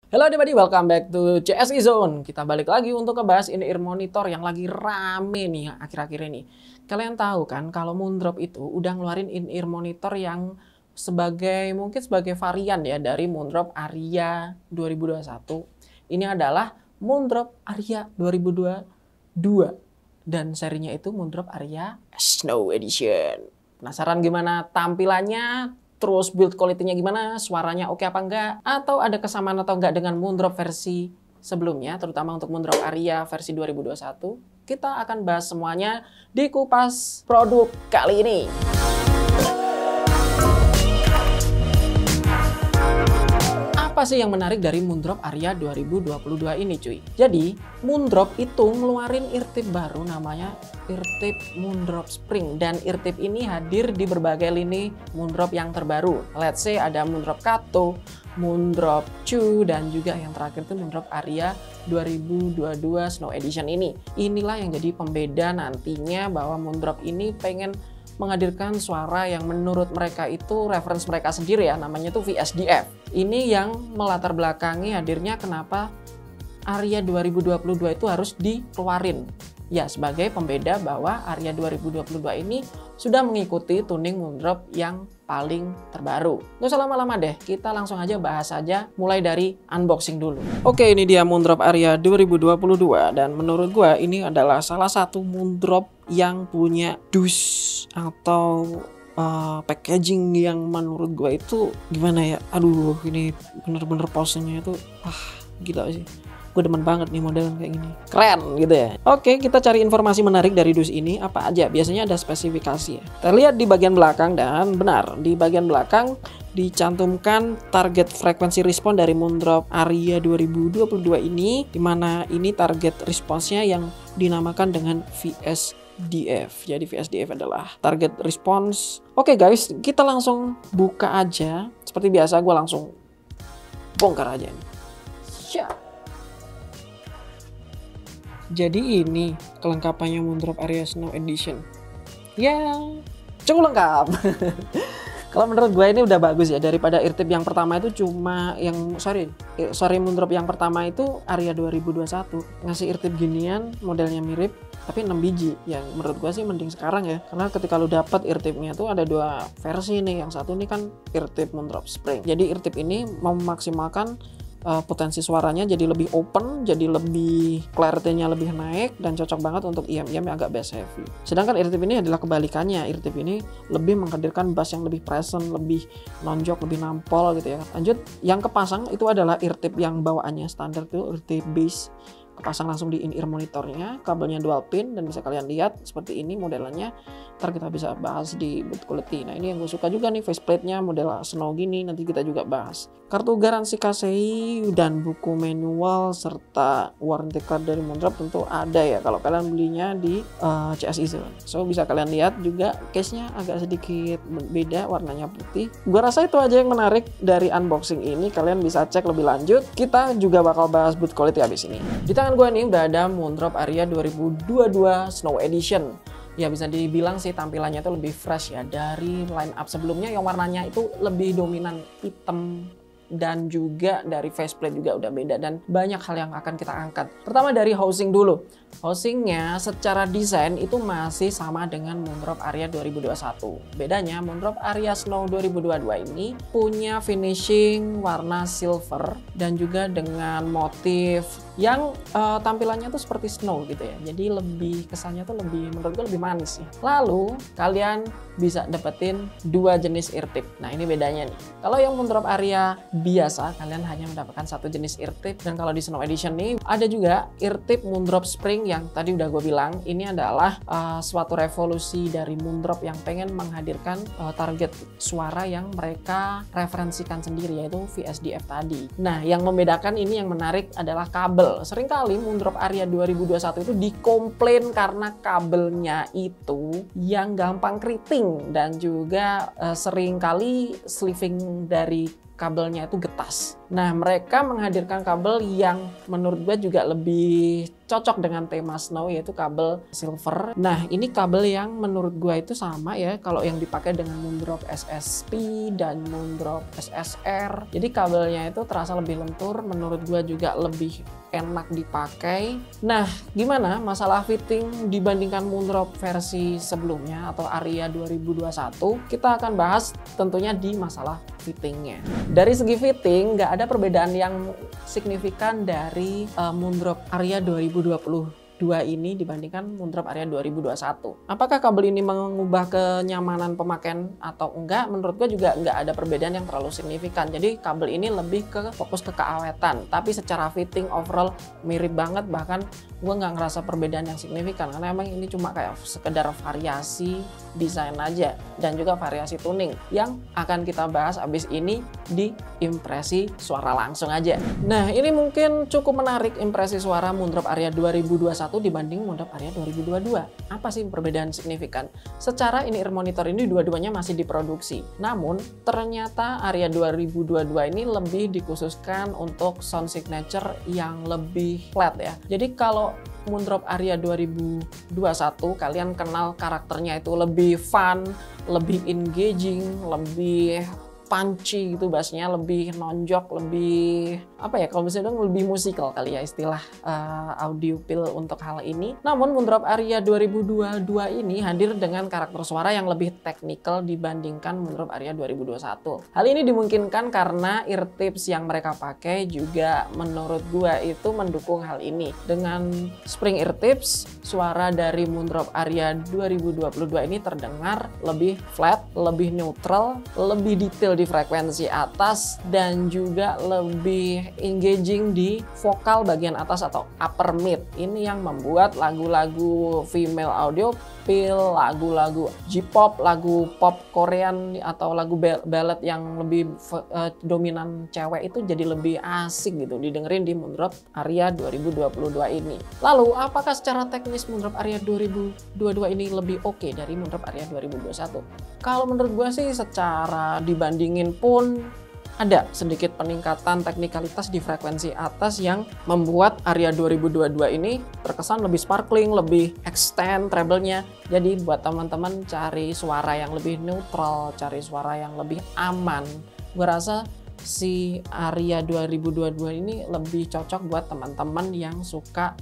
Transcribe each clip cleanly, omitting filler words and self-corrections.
Halo everybody, welcome back to CSI Zone. Kita balik lagi untuk ngebahas in-ear monitor yang lagi rame nih akhir-akhir ini. Kalian tahu kan kalau Moondrop itu udah ngeluarin in-ear monitor yang mungkin sebagai varian ya dari Moondrop Aria 2021. Ini adalah Moondrop Aria 2022 dan serinya itu Moondrop Aria Snow Edition. Penasaran gimana tampilannya? Terus build quality-nya gimana, suaranya oke apa enggak, atau ada kesamaan atau enggak dengan Moondrop versi sebelumnya, terutama untuk Moondrop Aria versi 2021. Kita akan bahas semuanya di kupas produk kali ini. Apa sih yang menarik dari Moondrop Aria 2022 ini cuy? Jadi Moondrop itu ngeluarin eartip baru namanya eartip Moondrop Spring, dan eartip ini hadir di berbagai lini Moondrop yang terbaru. Let's say ada Moondrop Kato, Moondrop Chu, dan juga yang terakhir itu Moondrop Aria 2022 Snow Edition ini. Inilah yang jadi pembeda nantinya bahwa Moondrop ini pengen menghadirkan suara yang menurut mereka itu reference mereka sendiri ya, namanya itu VSDF. Ini yang melatar belakangi hadirnya kenapa Aria 2022 itu harus dikeluarin. Ya, sebagai pembeda bahwa Aria 2022 ini sudah mengikuti tuning Moondrop yang paling terbaru. Gak usah lama-lama deh, kita langsung aja bahas aja mulai dari unboxing dulu. Oke, ini dia Moondrop Aria 2022 dan menurut gua ini adalah salah satu Moondrop yang punya dus atau packaging yang menurut gua itu gimana ya? Aduh, ini bener-bener posenya itu gila sih. Gue demen banget nih model kayak gini, keren gitu ya. Oke, kita cari informasi menarik dari dus ini apa aja. Biasanya ada spesifikasi ya. Kita lihat di bagian belakang, dan benar di bagian belakang dicantumkan target frekuensi respon dari Moondrop Aria 2022 ini, dimana ini target responsnya yang dinamakan dengan VSDF. Jadi VSDF adalah target response. Oke guys, kita langsung buka aja. Seperti biasa gue langsung bongkar aja nih. Siap. Jadi ini kelengkapannya Moondrop Aria Snow Edition. Ya, cukup lengkap. Kalau menurut gue ini udah bagus ya, daripada eartip yang pertama itu cuma yang sorry Moondrop yang pertama itu Aria 2021 ngasih eartip ginian, modelnya mirip tapi 6 biji. Yang menurut gue sih mending sekarang ya, karena ketika lu dapat eartipnya tuh ada dua versi nih. Yang satu ini kan eartip Moondrop Spring. Jadi eartip ini mau memaksimalkan potensi suaranya jadi lebih open, jadi lebih clarity-nya lebih naik dan cocok banget untuk IM-IM yang agak bass heavy. Sedangkan eartip ini adalah kebalikannya. Eartip ini lebih menghadirkan bass yang lebih present, lebih nonjok, lebih nampol gitu ya. Lanjut, yang kepasang itu adalah eartip yang bawaannya standar tuh, eartip bass. Kepasang langsung di in-ear monitornya, kabelnya dual pin, dan bisa kalian lihat seperti ini modelannya. Ntar kita bisa bahas di build quality. Nah, ini yang gue suka juga nih, faceplate-nya model snow gini, nanti kita juga bahas. Kartu garansi KCI dan buku manual serta warranty card dari Moondrop tentu ada ya kalau kalian belinya di CSI Zone. So bisa kalian lihat juga case-nya agak sedikit beda, warnanya putih. Gue rasa itu aja yang menarik dari unboxing ini. Kalian bisa cek lebih lanjut. Kita juga bakal bahas build quality abis ini. Di tangan gue nih udah ada Moondrop Aria 2022 Snow Edition. Ya bisa dibilang sih tampilannya itu lebih fresh ya dari line up sebelumnya yang warnanya itu lebih dominan hitam, dan juga dari faceplate juga udah beda dan banyak hal yang akan kita angkat. Pertama dari housing dulu. Housingnya secara desain itu masih sama dengan Moondrop Aria 2021. Bedanya Moondrop Aria Snow 2022 ini punya finishing warna silver dan juga dengan motif yang tampilannya tuh seperti snow gitu ya. Jadi lebih kesannya tuh lebih, menurut gue lebih manis ya. Lalu kalian bisa dapetin dua jenis eartip. Nah ini bedanya nih. Kalau yang Moondrop Aria biasa kalian hanya mendapatkan satu jenis eartip, dan kalau di Snow Edition nih ada juga eartip Moondrop Spring yang tadi udah gue bilang ini adalah suatu revolusi dari Moondrop yang pengen menghadirkan target suara yang mereka referensikan sendiri, yaitu VSDF tadi. Nah yang membedakan ini yang menarik adalah kabel. Seringkali Moondrop Aria 2021 itu dikomplain karena kabelnya itu yang gampang keriting dan juga seringkali sleeving dari kabelnya itu getas. Nah, mereka menghadirkan kabel yang menurut gue juga lebih cocok dengan tema snow, yaitu kabel silver. Nah, ini kabel yang menurut gue itu sama ya kalau yang dipakai dengan Moondrop SSP dan Moondrop SSR. Jadi kabelnya itu terasa lebih lentur, menurut gue juga lebih enak dipakai. Nah, gimana masalah fitting dibandingkan Moondrop versi sebelumnya atau Aria 2021? Kita akan bahas tentunya di masalah fittingnya. Dari segi fitting, nggak ada perbedaan yang signifikan dari Moondrop Aria 2022 ini dibandingkan Moondrop Aria 2021. Apakah kabel ini mengubah kenyamanan pemakaian atau enggak? Menurut gue juga nggak ada perbedaan yang terlalu signifikan. Jadi kabel ini lebih ke fokus ke keawetan. Tapi secara fitting overall mirip banget, bahkan gue nggak ngerasa perbedaan yang signifikan karena emang ini cuma kayak sekedar variasi desain aja dan juga variasi tuning yang akan kita bahas abis ini di impresi suara langsung aja. Nah, ini mungkin cukup menarik impresi suara Moondrop Aria 2021 dibanding Moondrop Aria 2022. Apa sih perbedaan signifikan? Secara in-ear monitor ini dua-duanya masih diproduksi. Namun ternyata Aria 2022 ini lebih dikhususkan untuk sound signature yang lebih flat ya. Jadi kalau Moondrop Aria 2021 kalian kenal karakternya itu lebih fun, lebih engaging, lebih punchy gitu bassnya, lebih nonjok, lebih apa ya, kalau misalnya lebih musikal kali ya istilah audiophile untuk hal ini. Namun Moondrop Aria 2022 ini hadir dengan karakter suara yang lebih teknikal dibandingkan Moondrop Aria 2021. Hal ini dimungkinkan karena ear tips yang mereka pakai juga menurut gua itu mendukung hal ini. Dengan spring ear tips, suara dari Moondrop Aria 2022 ini terdengar lebih flat, lebih neutral, lebih detail di frekuensi atas dan juga lebih engaging di vokal bagian atas atau upper mid. Ini yang membuat lagu-lagu female audiophile, lagu-lagu J-pop, lagu pop Korean atau lagu ballad yang lebih dominan cewek itu jadi lebih asik gitu didengerin di Moondrop Aria 2022 ini. Lalu apakah secara teknis Moondrop Aria 2022 ini lebih oke dari Moondrop Aria 2021? Kalau menurut gue sih secara dibandingin pun ada sedikit peningkatan teknikalitas di frekuensi atas yang membuat Aria 2022 ini terkesan lebih sparkling, lebih extend treble-nya. Jadi buat teman-teman cari suara yang lebih neutral, cari suara yang lebih aman, gue rasa si Aria 2022 ini lebih cocok buat teman-teman yang suka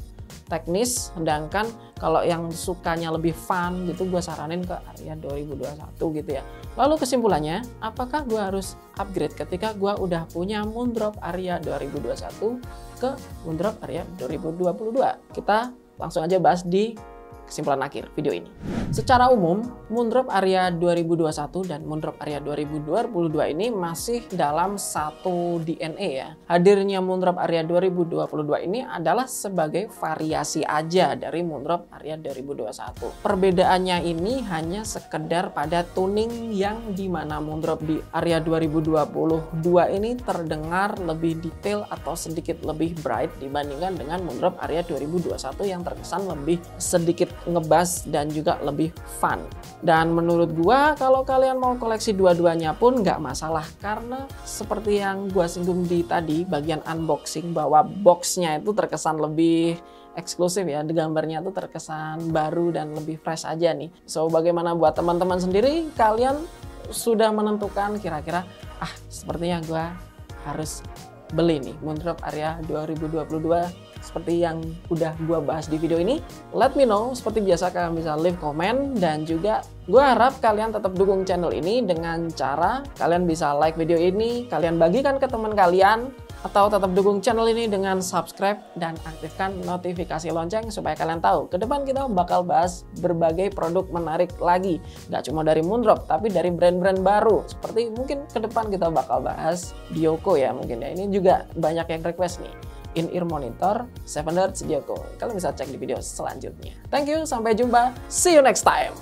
teknis, sedangkan kalau yang sukanya lebih fun gitu gue saranin ke Aria 2021 gitu ya. Lalu kesimpulannya, apakah gue harus upgrade ketika gue udah punya Moondrop Aria 2021 ke Moondrop Aria 2022? Kita langsung aja bahas di kesimpulan akhir video ini. Secara umum, Moondrop Aria 2021 dan Moondrop Aria 2022 ini masih dalam satu DNA ya. Hadirnya Moondrop Aria 2022 ini adalah sebagai variasi aja dari Moondrop Aria 2021. Perbedaannya ini hanya sekedar pada tuning yang dimana Moondrop di Aria 2022 ini terdengar lebih detail atau sedikit lebih bright dibandingkan dengan Moondrop Aria 2021 yang terkesan lebih sedikit ngebass dan juga lebih fun. Dan menurut gua kalau kalian mau koleksi dua-duanya pun nggak masalah, karena seperti yang gua singgung di tadi bagian unboxing bahwa boxnya itu terkesan lebih eksklusif ya, gambarnya tuh terkesan baru dan lebih fresh aja nih. So bagaimana buat teman-teman sendiri, kalian sudah menentukan kira-kira sepertinya gua harus beli nih Moondrop Aria 2022 seperti yang udah gue bahas di video ini. Let me know, seperti biasa kalian bisa leave comment, dan juga gue harap kalian tetap dukung channel ini dengan cara kalian bisa like video ini, kalian bagikan ke teman kalian, atau tetap dukung channel ini dengan subscribe dan aktifkan notifikasi lonceng supaya kalian tahu ke depan kita bakal bahas berbagai produk menarik lagi. Gak cuma dari Moondrop, tapi dari brand-brand baru. Seperti mungkin ke depan kita bakal bahas Dioko ya mungkin ya. Ini juga banyak yang request nih. In-ear monitor 7 Hz Dioko. Kalian bisa cek di video selanjutnya. Thank you, sampai jumpa. See you next time.